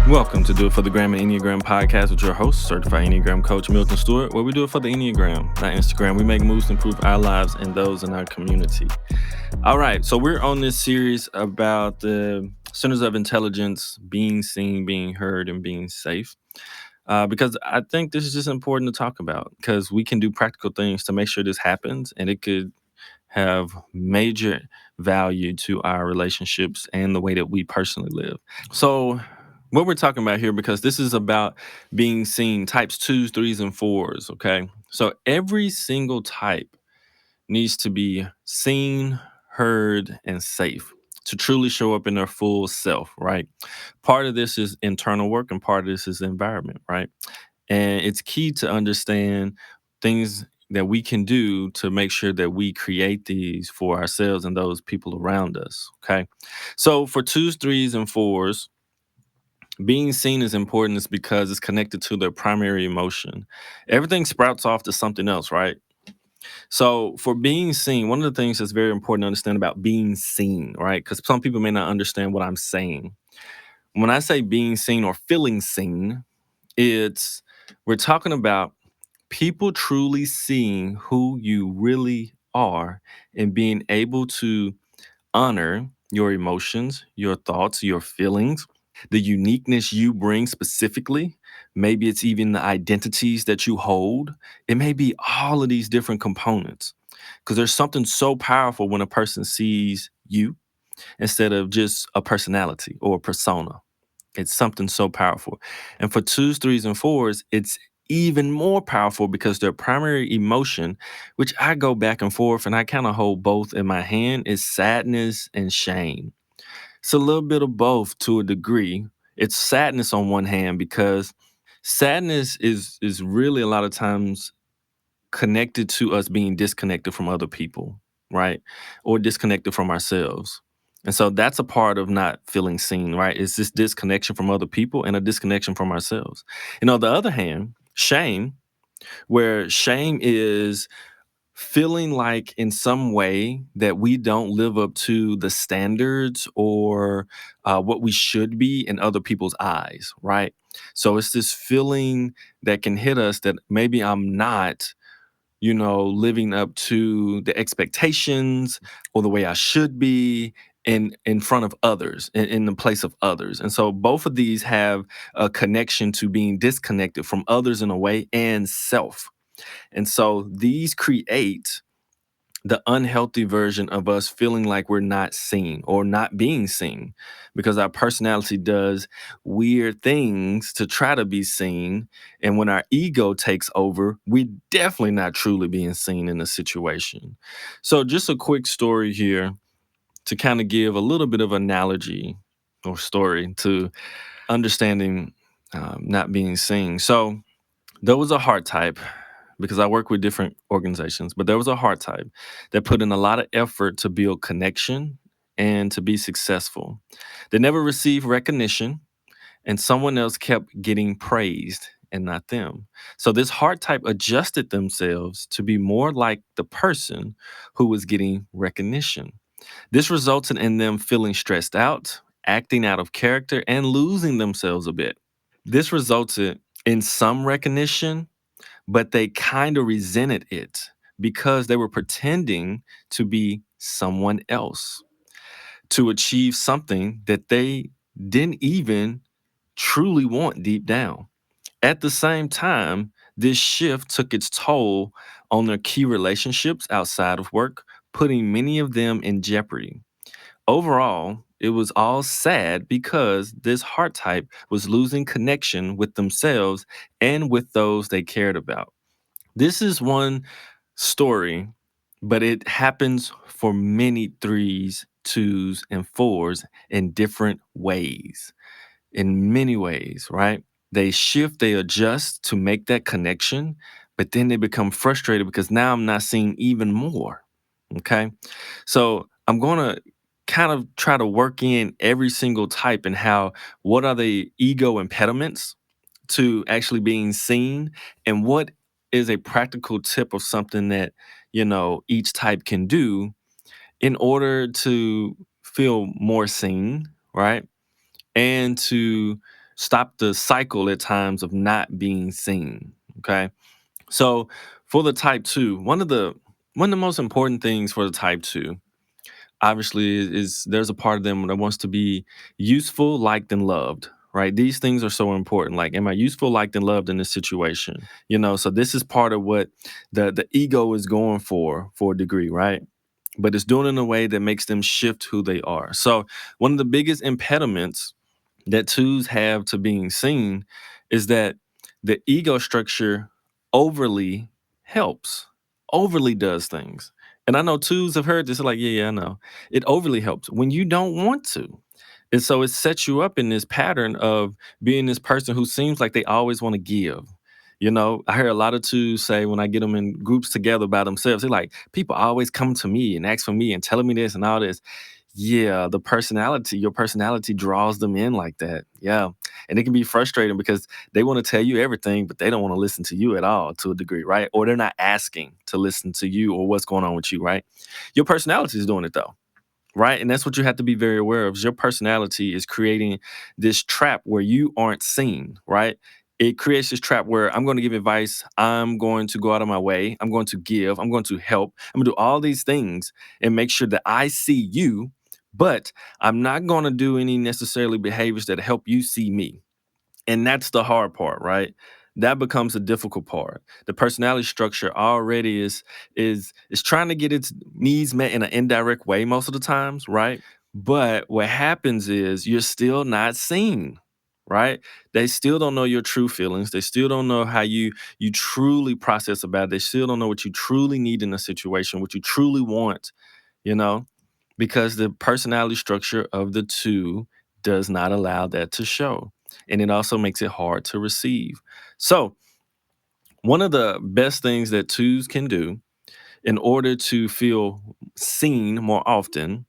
Welcome to Do It for the Gram and Enneagram podcast with your host, certified Enneagram coach Milton Stewart, where we do it for the Enneagram, not Instagram. We make moves to improve our lives and those in our community. All right, so we're on this series about the centers of intelligence, being seen, being heard, and being safe. Because I think this is just important to talk about because we can do practical things to make sure this happens, and it could have major value to our relationships and the way that we personally live. So, what we're talking about here, because this is about being seen, types twos, threes, and fours. Okay. So, every single type needs to be seen, heard, and safe to truly show up in their full self, right? Part of this is internal work, and part of this is the environment, right? And it's key to understand things that we can do to make sure that we create these for ourselves and those people around us. Okay. So, for twos, threes, and fours, being seen is important is because it's connected to their primary emotion. Everything sprouts off to something else, right? So for being seen, one of the things that's very important to understand about being seen, right? Because some people may not understand what I'm saying. When I say being seen or feeling seen, it's we're talking about people truly seeing who you really are and being able to honor your emotions, your thoughts, your feelings, the uniqueness you bring specifically. Maybe it's even the identities that you hold. It may be all of these different components because there's something so powerful when a person sees you instead of just a personality or a persona. It's something so powerful. And for twos, threes, and fours, it's even more powerful because their primary emotion, which I go back and forth and I kind of hold both in my hand, is sadness and shame. It's a little bit of both to a degree. It's sadness on one hand because sadness is really a lot of times connected to us being disconnected from other people, right? Or disconnected from ourselves. And so that's a part of not feeling seen, right? It's this disconnection from other people and a disconnection from ourselves. And on the other hand, shame, where shame is feeling like in some way that we don't live up to the standards or what we should be in other people's eyes, right? So it's this feeling that can hit us that maybe I'm not, living up to the expectations or the way I should be in front of others, in the place of others. And so both of these have a connection to being disconnected from others in a way and self. And so these create the unhealthy version of us feeling like we're not seen or not being seen because our personality does weird things to try to be seen. And when our ego takes over, we definitely not truly being seen in a situation. So, just a quick story here to kind of give a little bit of analogy or story to understanding not being seen. So, there was a heart type because I work with different organizations, but there was a heart type that put in a lot of effort to build connection and to be successful. They never received recognition, and someone else kept getting praised and not them. So this heart type adjusted themselves to be more like the person who was getting recognition. This resulted in them feeling stressed out, acting out of character, and losing themselves a bit. This resulted in some recognition, but they kind of resented it because they were pretending to be someone else to achieve something that they didn't even truly want deep down. At the same time, this shift took its toll on their key relationships outside of work, putting many of them in jeopardy. Overall, it was all sad because this heart type was losing connection with themselves and with those they cared about. This is one story, but it happens for many threes, twos, and fours in different ways, in many ways, right? They shift, they adjust to make that connection, but then they become frustrated because now I'm not seeing even more. Okay. So I'm going to kind of try to work in every single type and how, what are the ego impediments to actually being seen, and what is a practical tip of something that each type can do in order to feel more seen, right? And to stop the cycle at times of not being seen. Okay. So for the type two, one of the most important things for the type two, obviously, is there's a part of them that wants to be useful, liked, and loved. Right. These things are so important. Like, am I useful, liked, and loved in this situation? So this is part of what the ego is going for a degree, right? But it's doing it in a way that makes them shift who they are. So one of the biggest impediments that twos have to being seen is that the ego structure overly helps, overly does things. And I know twos have heard this, like, yeah, I know. It overly helps when you don't want to. And so it sets you up in this pattern of being this person who seems like they always want to give. I hear a lot of twos say when I get them in groups together by themselves, they're like, people always come to me and ask for me and telling me this and all this. Yeah, your personality draws them in like that. Yeah. And it can be frustrating because they want to tell you everything, but they don't want to listen to you at all to a degree, right? Or they're not asking to listen to you or what's going on with you, right? Your personality is doing it though, right? And that's what you have to be very aware of. Is your personality is creating this trap where you aren't seen, right? It creates this trap where I'm going to give advice. I'm going to go out of my way. I'm going to give. I'm going to help. I'm going to do all these things and make sure that I see you, but I'm not going to do any necessarily behaviors that help you see me. And that's the hard part, right? That becomes the difficult part. The personality structure already is trying to get its needs met in an indirect way most of the times, right? But what happens is you're still not seen, right? They still don't know your true feelings. They still don't know how you truly process about it. They still don't know what you truly need in a situation, what you truly want, you know? Because the personality structure of the two does not allow that to show. And it also makes it hard to receive. So, one of the best things that twos can do in order to feel seen more often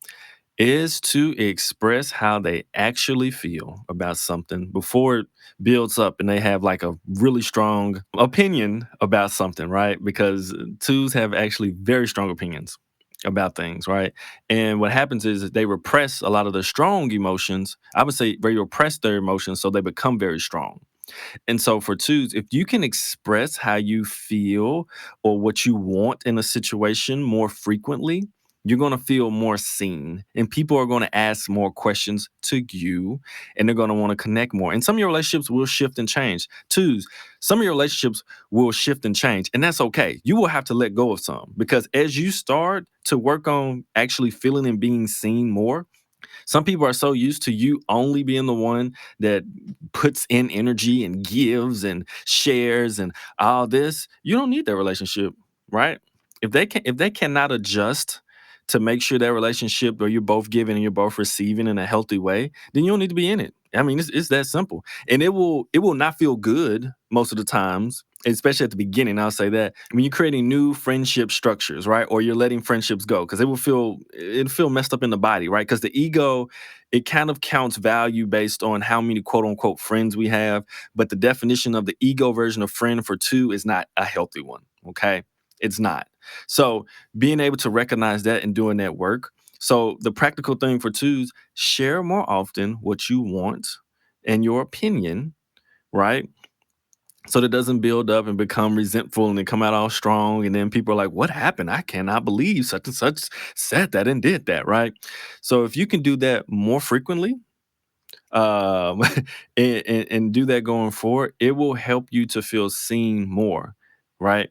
is to express how they actually feel about something before it builds up and they have like a really strong opinion about something, right? Because twos have actually very strong opinions about things, right? And what happens is that they repress a lot of the strong emotions. I would say they repress their emotions so they become very strong. And so for twos, if you can express how you feel or what you want in a situation more frequently, you're going to feel more seen and people are going to ask more questions to you and they're going to want to connect more. And some of your relationships will shift and change. Twos, some of your relationships will shift and change and that's okay. You will have to let go of some because as you start to work on actually feeling and being seen more, some people are so used to you only being the one that puts in energy and gives and shares and all this. You don't need that relationship, right? If they cannot adjust to make sure that relationship where you're both giving and you're both receiving in a healthy way, then you don't need to be in it. I mean, it's that simple. And it will not feel good most of the times, especially at the beginning. I'll say that when you're creating new friendship structures, right? Or you're letting friendships go, because it'll feel messed up in the body, right? Because the ego, it kind of counts value based on how many quote unquote friends we have. But the definition of the ego version of friend for two is not a healthy one. Okay. It's not. So being able to recognize that and doing that work. So the practical thing for twos, share more often what you want and your opinion, right? So that doesn't build up and become resentful and then come out all strong. And then people are like, what happened? I cannot believe such and such said that and did that, right? So if you can do that more frequently, um, and do that going forward, it will help you to feel seen more, right?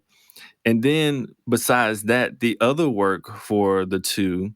And then besides that, the other work for the two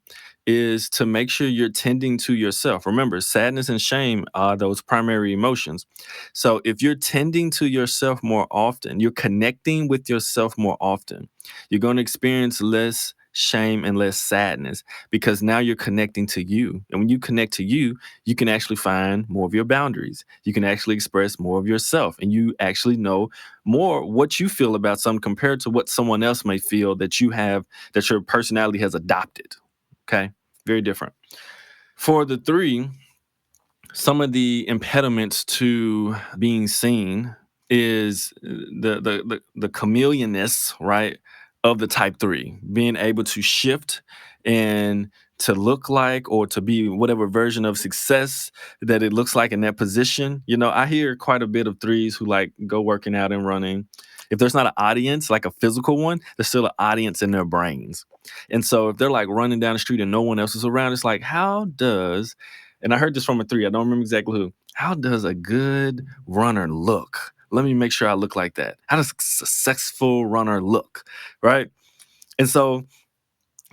is to make sure you're tending to yourself. Remember, sadness and shame are those primary emotions. So if you're tending to yourself more often, you're connecting with yourself more often, you're going to experience less shame and less sadness because now you're connecting to you. And when you connect to you, you can actually find more of your boundaries. You can actually express more of yourself and you actually know more what you feel about something compared to what someone else may feel that your personality has adopted. Okay. Very different. For the three, some of the impediments to being seen is the chameleonness, right, of the type three, being able to shift and to look like or to be whatever version of success that it looks like in that position. I hear quite a bit of threes who like go working out and running. If there's not an audience, like a physical one, there's still an audience in their brains. And so if they're like running down the street and no one else is around, it's like, and I heard this from a three, I don't remember exactly who, how does a good runner look? Let me make sure I look like that. How does a successful runner look? Right. And so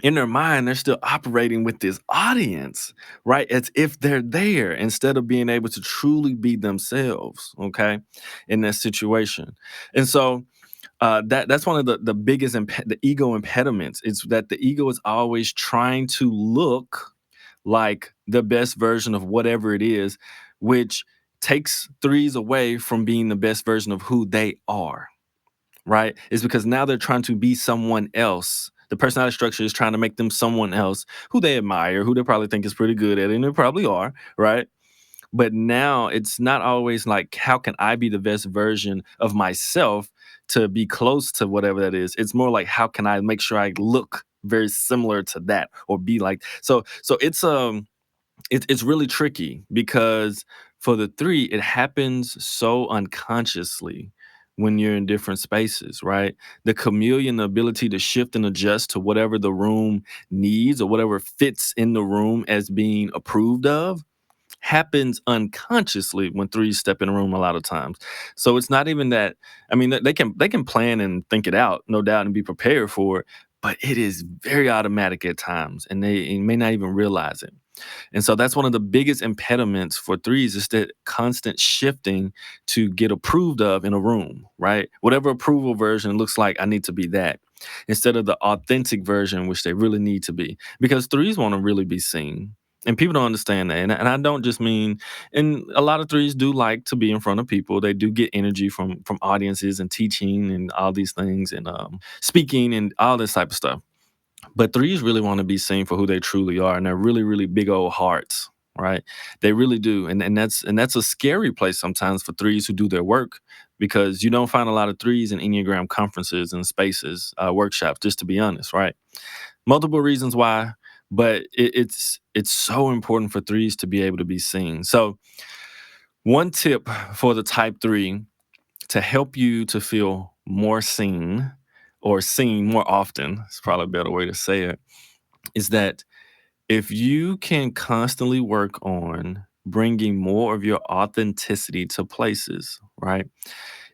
in their mind, they're still operating with this audience, right? As if they're there instead of being able to truly be themselves, okay, in that situation. And so that's one of the biggest the ego impediments. It's that the ego is always trying to look like the best version of whatever it is, which takes threes away from being the best version of who they are, right? Is because now they're trying to be someone else. The personality structure is trying to make them someone else who they admire, who they probably think is pretty good at it, and they probably are, right? But now it's not always like, how can I be the best version of myself to be close to whatever that is? It's more like, how can I make sure I look very similar to that or be like so it's really tricky because for the three, it happens so unconsciously when you're in different spaces, right? The chameleon, the ability to shift and adjust to whatever the room needs or whatever fits in the room as being approved of, happens unconsciously when threes step in a room a lot of times. So it's not even that. I mean, they can plan and think it out, no doubt, and be prepared for it, but it is very automatic at times, and they may not even realize it. And so that's one of the biggest impediments for threes is that constant shifting to get approved of in a room, right? Whatever approval version looks like, I need to be that instead of the authentic version, which they really need to be. Because threes want to really be seen. And people don't understand that. And I don't just mean, and a lot of threes do like to be in front of people. They do get energy from audiences and teaching and all these things and speaking and all this type of stuff. But threes really want to be seen for who they truly are, and they're really, really big old hearts, right? They really do, and that's a scary place sometimes for threes who do their work because you don't find a lot of threes in Enneagram conferences and spaces, workshops. Just to be honest, right? Multiple reasons why, but it's so important for threes to be able to be seen. So one tip for the type three to help you to feel more seen or seen more often, it's probably a better way to say it, is that if you can constantly work on bringing more of your authenticity to places, right?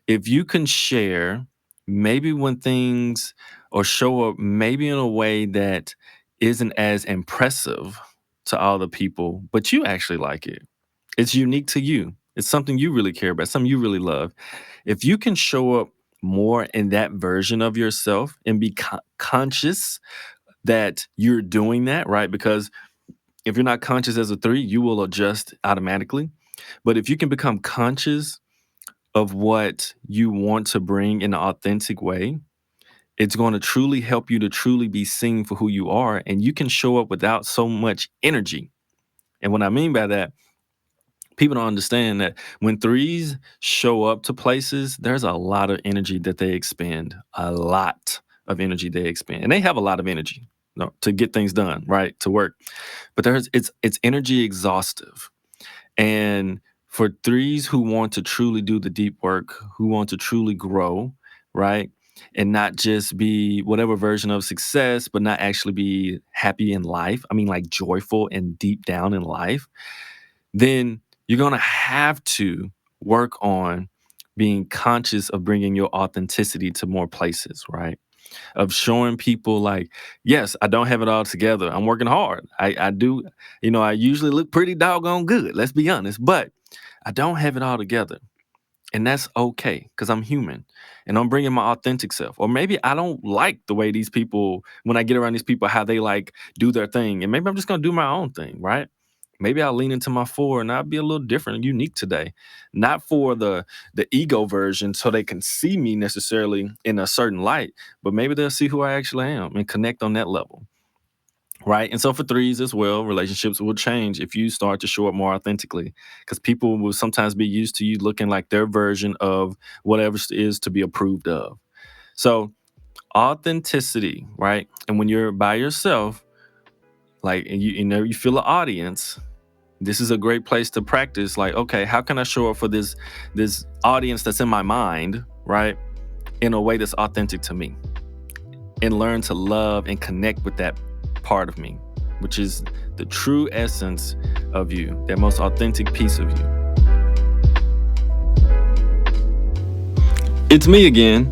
If you can share maybe when things or show up maybe in a way that isn't as impressive to all the people, but you actually like it. It's unique to you. It's something you really care about, something you really love. If you can show up more in that version of yourself and be conscious that you're doing that, right? Because if you're not conscious as a three, you will adjust automatically. But if you can become conscious of what you want to bring in an authentic way, it's going to truly help you to truly be seen for who you are. And you can show up without so much energy. And what I mean by that, people don't understand that when threes show up to places, there's a lot of energy that they expend, a lot of energy they expend. And they have a lot of energy, to get things done, right? To work. But it's energy exhaustive. And for threes who want to truly do the deep work, who want to truly grow, right? And not just be whatever version of success, but not actually be happy in life. I mean, like joyful and deep down in life, then you're going to have to work on being conscious of bringing your authenticity to more places, right? Of showing people like, yes, I don't have it all together. I'm working hard. I do, I usually look pretty doggone good. Let's be honest, but I don't have it all together. And that's okay because I'm human and I'm bringing my authentic self. Or maybe I don't like the way these people, when I get around these people, how they like do their thing. And maybe I'm just going to do my own thing, right? Maybe I'll lean into my four and I'll be a little different and unique today. Not for the ego version so they can see me necessarily in a certain light, but maybe they'll see who I actually am and connect on that level. Right. And so for threes as well, relationships will change if you start to show up more authentically because people will sometimes be used to you looking like their version of whatever it is to be approved of. So authenticity, right? And when you're by yourself, Like, and you feel an audience. This is a great place to practice. Like, okay, how can I show up for this audience that's in my mind, right? In a way that's authentic to me, and learn to love and connect with that part of me, which is the true essence of you, that most authentic piece of you. It's me again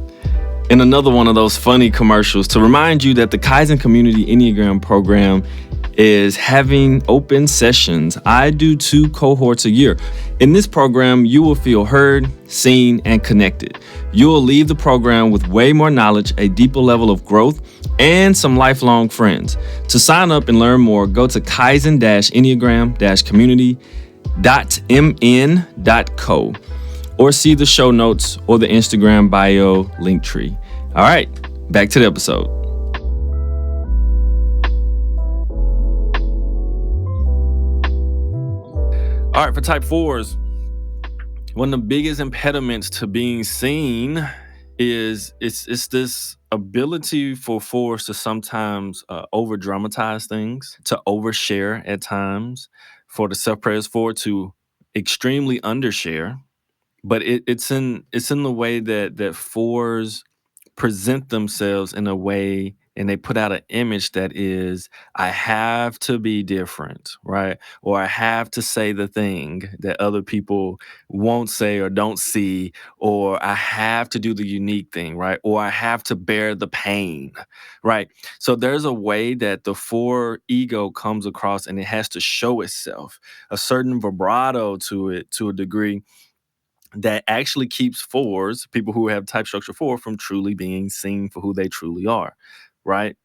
in another one of those funny commercials to remind you that the Kaizen Community Enneagram program is having open sessions. I do 2 cohorts a year. In this program, you will feel heard, seen, and connected. You will leave the program with way more knowledge, a deeper level of growth, and some lifelong friends. To sign up and learn more, go to kaizen-enneagram-community.mn.co or see the show notes or the Instagram bio link tree. All right, back to the episode. All right, for type 4s, one of the biggest impediments to being seen is it's this ability for 4s to sometimes over dramatize things, to overshare at times, for the self-praise 4 to extremely undershare. But it's in the way that 4s present themselves in a way, and they put out an image that is, I have to be different, right? Or I have to say the thing that other people won't say or don't see, or I have to do the unique thing, right? Or I have to bear the pain, right? So there's a way that the 4 ego comes across, and it has to show itself, a certain vibrato to it, to a degree that actually keeps 4s, people who have type structure 4, from truly being seen for who they truly are, right?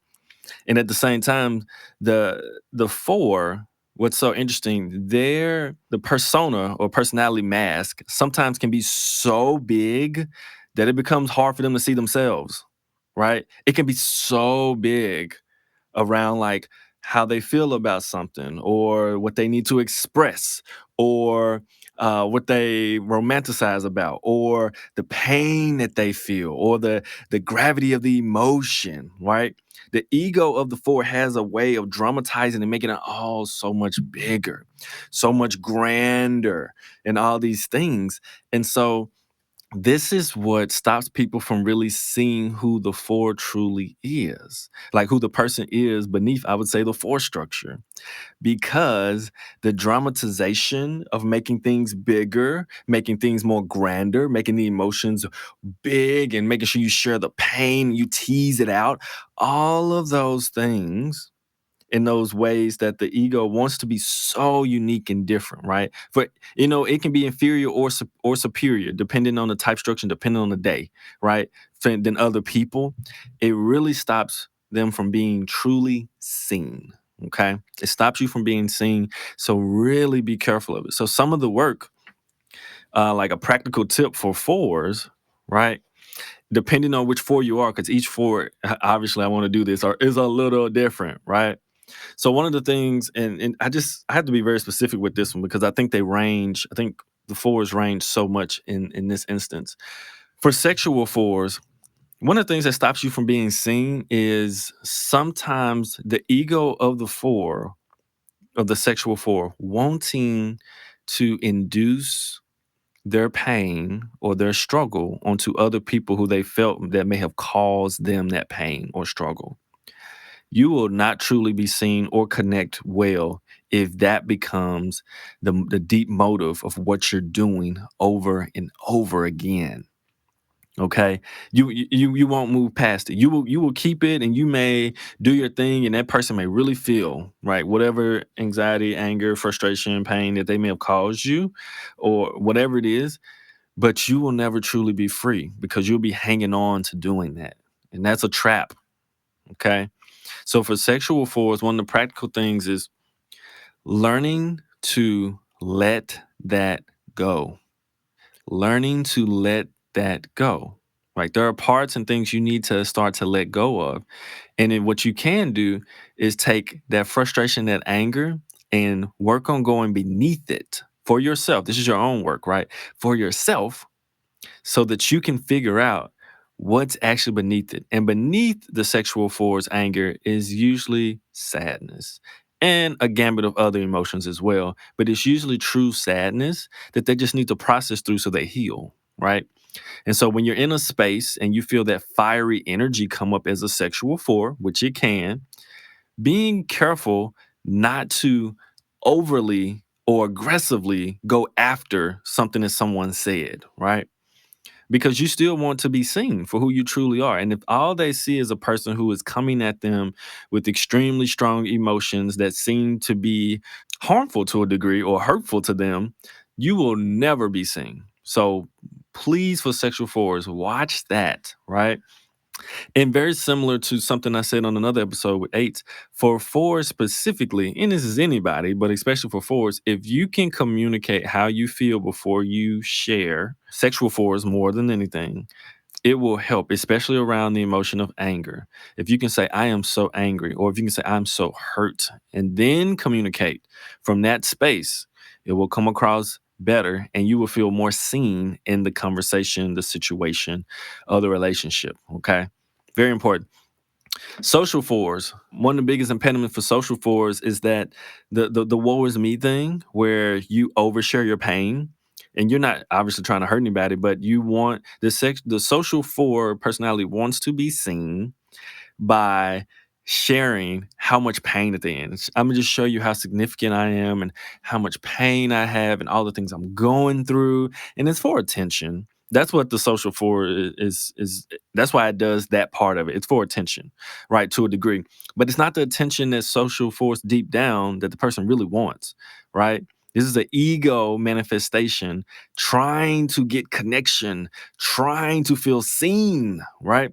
And at the same time, the 4, what's so interesting, the persona or personality mask sometimes can be so big that it becomes hard for them to see themselves, right? It can be so big around like how they feel about something, or what they need to express, or what they romanticize about, or the pain that they feel, or the gravity of the emotion, right? The ego of the 4 has a way of dramatizing and making it all so much bigger, so much grander, and all these things. And so this is what stops people from really seeing who the 4 truly is, like who the person is beneath, I would say, the 4 structure, because the dramatization of making things bigger, making things more grander, making the emotions big, and making sure you share the pain, you tease it out, all of those things in those ways that the ego wants to be so unique and different, right? For it can be inferior or superior depending on the type structure, depending on the day, right? Than other people. It really stops them from being truly seen. Okay, it stops you from being seen. So really be careful of it. So some of the work, like a practical tip for 4s, right? Depending on which 4 you are, because each 4, obviously, I want to do this, or is a little different, right? So one of the things, and I have to be very specific with this one, because I think they range. I think the 4s range so much in this instance. For sexual 4s, one of the things that stops you from being seen is sometimes the ego of the 4, of the sexual 4, wanting to induce their pain or their struggle onto other people who they felt that may have caused them that pain or struggle. You will not truly be seen or connect well if that becomes the deep motive of what you're doing over and over again. Okay, you won't move past it. You will keep it, and you may do your thing, and that person may really feel right whatever anxiety, anger, frustration, pain that they may have caused you, or whatever it is. But you will never truly be free, because you'll be hanging on to doing that, and that's a trap. Okay. So for sexual 4s, one of the practical things is learning to let that go. Learning to let that go. Right? There are parts and things you need to start to let go of. And then what you can do is take that frustration, that anger, and work on going beneath it for yourself. This is your own work, right? For yourself, so that you can figure out what's actually beneath it. And beneath the sexual 4's anger is usually sadness. and a gambit of other emotions as well. But it's usually true sadness that they just need to process through so they heal, right? And so when you're in a space and you feel that fiery energy come up as a sexual four, which it can, being careful not to overly or aggressively go after something that someone said, right? Because you still want to be seen for who you truly are. And if all they see is a person who is coming at them with extremely strong emotions that seem to be harmful to a degree or hurtful to them, you will never be seen. So please, for sexual fours, watch that, right? And very similar to something I said on another episode with eights, for fours specifically, and this is anybody, but especially for fours, if you can communicate how you feel before you share, sexual fours more than anything, it will help, especially around the emotion of anger. If you can say, I am so angry, or if you can say, I'm so hurt, and then communicate from that space, it will come across better and you will feel more seen in the conversation, the situation, or the relationship. Okay. Very important. Social fours. One of the biggest impediments for social fours is that the woe is me thing, where you overshare your pain, and you're not obviously trying to hurt anybody, but you want the social four personality wants to be seen by sharing how much pain that they're in. I'm gonna just show you how significant I am and how much pain I have and all the things I'm going through. And it's for attention. That's what the social for is that's why it does that part of it. It's for attention, right? To a degree. But it's not the attention that social force deep down that the person really wants, right? This is an ego manifestation trying to get connection, trying to feel seen, right?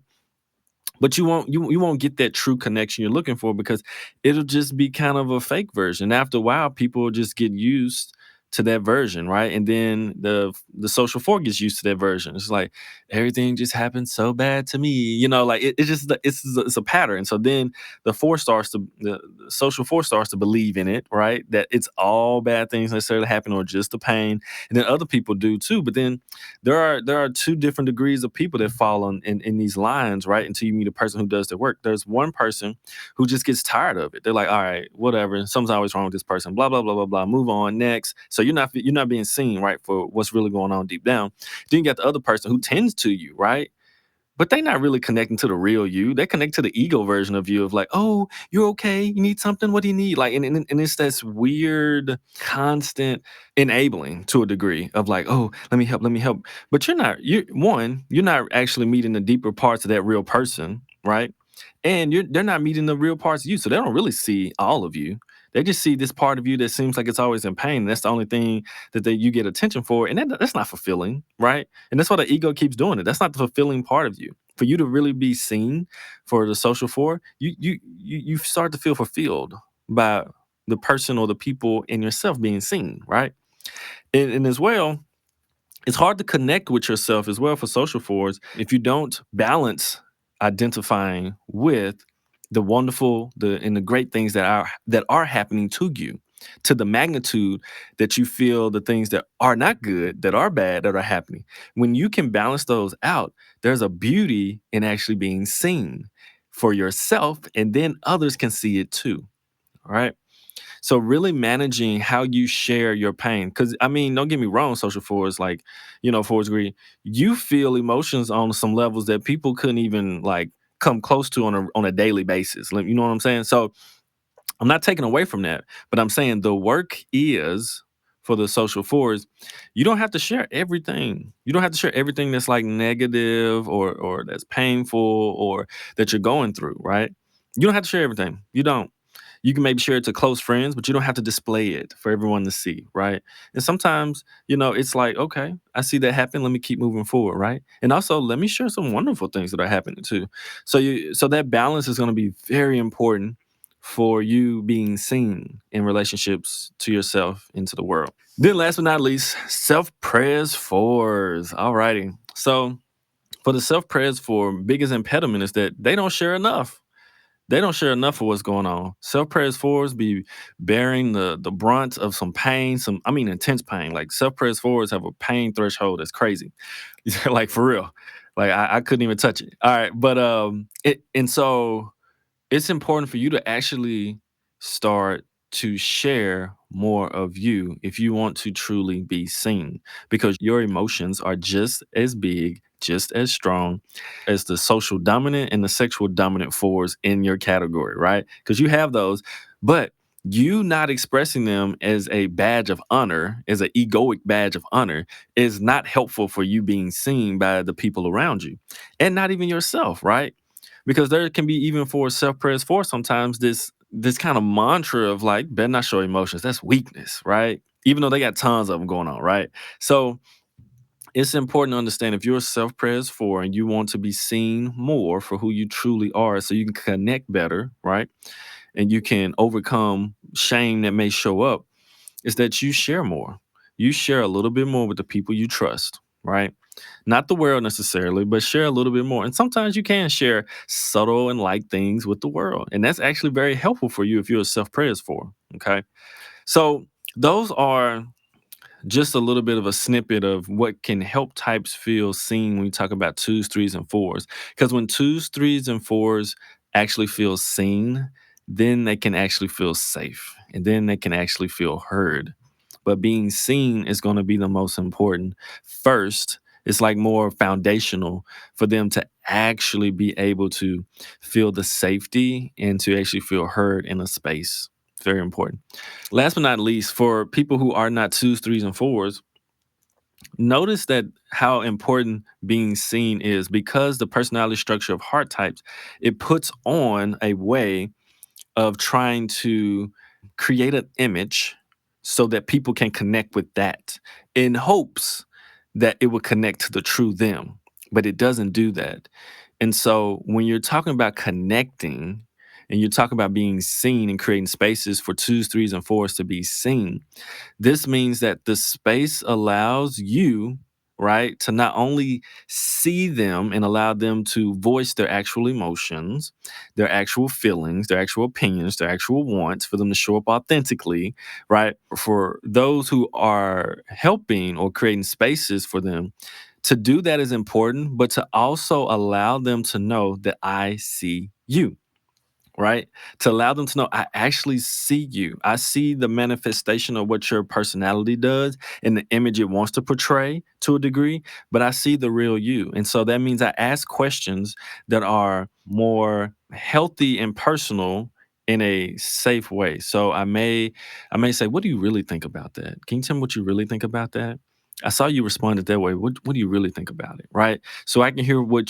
But you won't get that true connection you're looking for because it'll just be kind of a fake version. After a while, people will just get used to that version, right? And then the social four gets used to that version. It's like everything just happened so bad to me, like it's just it's a pattern. So then the social four starts to believe in it, right? That it's all bad things necessarily happen or just the pain, and then other people do too. But then there are two different degrees of people that fall in these lines, right? Until you meet a person who does their work. There's one person who just gets tired of it. They're like, all right, whatever. Something's always wrong with this person. Blah blah blah blah blah. Move on next. So you're not being seen, right, for what's really going on deep down. Then you got the other person who tends to you, right? But they're not really connecting to the real you. They connect to the ego version of you of like, oh, you're okay. You need something. What do you need? Like, and it's this weird, constant enabling to a degree of like, oh, let me help, let me help. But you're not actually meeting the deeper parts of that real person, right? And they're not meeting the real parts of you. So they don't really see all of you. They just see this part of you that seems like it's always in pain. And that's the only thing that you get attention for. And that's not fulfilling, right? And that's why the ego keeps doing it. That's not the fulfilling part of you. For you to really be seen for the social four, you start to feel fulfilled by the person or the people in yourself being seen, right? And as well, it's hard to connect with yourself as well for social fours if you don't balance identifying with the wonderful the great things that are happening to you, to the magnitude that you feel the things that are not good, that are bad, that are happening. When you can balance those out, there's a beauty in actually being seen for yourself, and then others can see it too. All right. So really managing how you share your pain, because I mean, don't get me wrong, social fours, like, fours agree, you feel emotions on some levels that people couldn't even like come close to on a daily basis. Like, you know what I'm saying? So I'm not taking away from that, but I'm saying the work is for the social fours. You don't have to share everything. You don't have to share everything that's like negative or that's painful or that you're going through, right? You don't have to share everything. You don't. You can maybe share it to close friends, but you don't have to display it for everyone to see, right? And sometimes, it's like, okay, I see that happen. Let me keep moving forward, right? And also, let me share some wonderful things that are happening too. So that balance is going to be very important for you being seen in relationships to yourself and to the world. Then, last but not least, self prayers fours. All righty. So, for the self prayers for biggest impediment is that they don't share enough. They don't share enough of what's going on. Self prayers fours be bearing the brunt of some pain, intense pain. Like self prayers fours have a pain threshold that's crazy. Like for real. Like I couldn't even touch it. All right. But so it's important for you to actually start to share more of you if you want to truly be seen, because your emotions are just as big, just as strong as the social dominant and the sexual dominant force in your category, right? Because you have those, but you not expressing them as a badge of honor, as an egoic badge of honor, is not helpful for you being seen by the people around you and not even yourself, right? Because there can be, even for self-praise for sometimes, this kind of mantra of like, better not show emotions. That's weakness, right? Even though they got tons of them going on, right? So it's important to understand, if you're self-praise for and you want to be seen more for who you truly are, so you can connect better, right? And you can overcome shame that may show up, is that you share more. You share a little bit more with the people you trust, right? Not the world necessarily, but share a little bit more. And sometimes you can share subtle and light things with the world. And that's actually very helpful for you if you're self praise for. Okay. So those are just a little bit of a snippet of what can help types feel seen when we talk about twos, threes, and fours. Because when twos, threes, and fours actually feel seen, then they can actually feel safe and then they can actually feel heard. But being seen is going to be the most important first. It's like more foundational for them to actually be able to feel the safety and to actually feel heard in a space. Very important. Last but not least, for people who are not twos, threes, and fours, notice that how important being seen is, because the personality structure of heart types, it puts on a way of trying to create an image so that people can connect with that, in hopes that it will connect to the true them. But it doesn't do that. And so when you're talking about connecting and you're talking about being seen and creating spaces for twos, threes, and fours to be seen, this means that the space allows you, right, to not only see them and allow them to voice their actual emotions, their actual feelings, their actual opinions, their actual wants, for them to show up authentically, right? For those who are helping or creating spaces for them, to do that is important, but to also allow them to know that I see you, right? To allow them to know, I actually see you. I see the manifestation of what your personality does and the image it wants to portray to a degree, but I see the real you. And so that means I ask questions that are more healthy and personal in a safe way. So I may say, what do you really think about that? Can you tell me what you really think about that? I saw you responded that way. What do you really think about it? Right. So I can hear what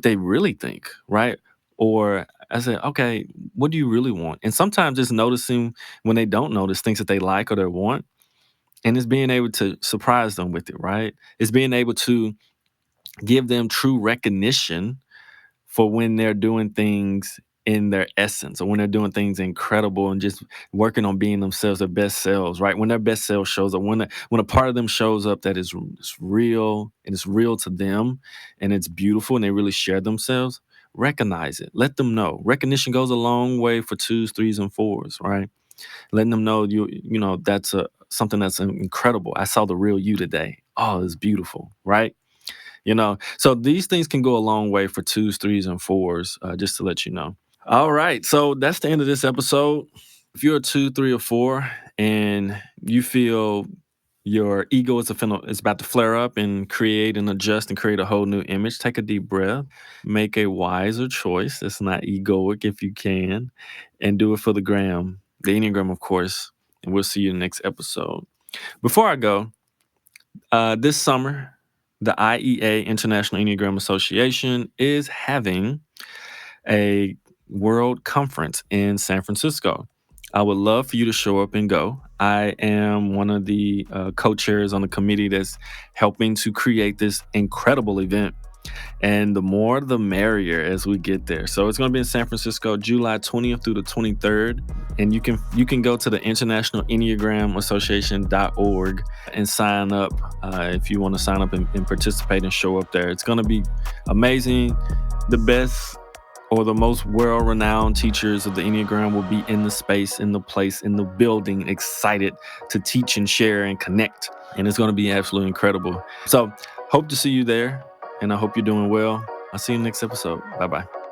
they really think, right? Or I said, okay, what do you really want? And sometimes it's noticing when they don't notice things that they like or they want. And it's being able to surprise them with it, right? It's being able to give them true recognition for when they're doing things in their essence, or when they're doing things incredible and just working on being themselves, their best selves, right? When their best self shows up, when a part of them shows up that is real and it's real to them and it's beautiful and they really share themselves, recognize it. Let them know. Recognition goes a long way for twos, threes, and fours, right? Letting them know that's something that's incredible. I saw the real you today. Oh, it's beautiful, right? So these things can go a long way for twos, threes, and fours, just to let you know. All right, so that's the end of this episode. If you're a two, three, or four, and you feel your ego is about to flare up and create and adjust and create a whole new image, take a deep breath, make a wiser choice that's not egoic if you can, and do it for the gram, the Enneagram, of course. And we'll see you in the next episode. Before I go, this summer, the IEA, International Enneagram Association, is having a world conference in San Francisco. I would love for you to show up and go. I am one of the co-chairs on the committee that's helping to create this incredible event. And the more, the merrier as we get there. So it's going to be in San Francisco, July 20th through the 23rd. And you can go to the International Enneagram Association.org and sign up if you want to sign up and participate and show up there. It's going to be amazing. The best or the most world-renowned teachers of the Enneagram will be in the space, in the place, in the building, excited to teach and share and connect. And it's going to be absolutely incredible. So hope to see you there, and I hope you're doing well. I'll see you next episode. Bye-bye.